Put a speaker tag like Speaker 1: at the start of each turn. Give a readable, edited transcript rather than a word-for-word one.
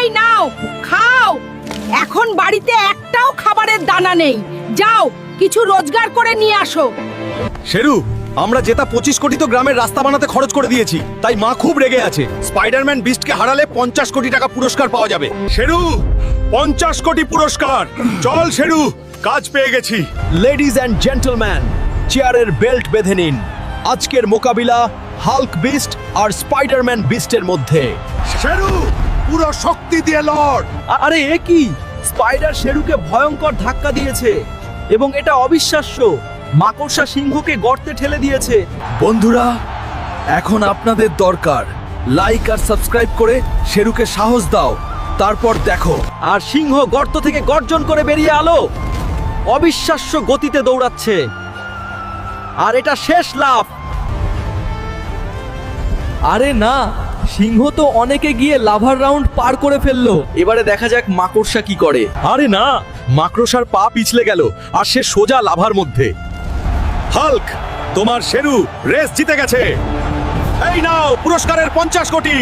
Speaker 1: এই নাও খাও। এখন বাড়িতে একটাও খাবারের দানা নেই, যাও কিছু রোজগার করে নিয়ে আসো।
Speaker 2: শেরু, আমরা জেতা 25 কোটি তো গ্রামের রাস্তা বানাতে খরচ করে দিয়েছি, তাই মা খুব রেগে আছে। স্পাইডারম্যান বিস্টকে হারালে 50 কোটি টাকা পুরস্কার পাওয়া যাবে। শেরু, 50 কোটি পুরস্কার। চল শেরু, কাজ পেয়ে গেছি। লেডিজ এন্ড জেন্টলম্যান, চেয়ারের বেল্ট বেঁধে নিন। আজকের মোকাবিলা হাল্ক বিস্ট আর স্পাইডারম্যান বিস্টের মধ্যে। শেরু, পুরো শক্তি দিয়ে লড়।
Speaker 3: আরে এ কি, স্পাইডার শেরুকে ভয়ঙ্কর ধাক্কা দিয়েছে এবং এটা অবিশ্বাস্য, মাকড়সা সিংহকে গর্তে ঠেলে দিয়েছে।
Speaker 2: বন্ধুরা, এখন আপনাদের দরকার লাইক আর সাবস্ক্রাইব করে শেরুকে সাহস দাও, তারপর দেখো।
Speaker 3: আর সিংহ গর্ত থেকে গর্জন করে বেরিয়ে আলো, অবিশ্বাস্য গতিতে দৌড়াচ্ছে। আর এটা শেষ লাফ। আরে না, সিংহ তো অনেকে গিয়ে লাভার রাউন্ড পার করে ফেললো। এবারে দেখা যাক মাকড়সা কি করে।
Speaker 2: আরে না, মাকড়সার পা পিছলে গেল আর সে সোজা লাভার মধ্যে। হাল্ক, তোমার শেরু রেস জিতে গেছে। এই নাও পুরস্কারের 50 কোটি।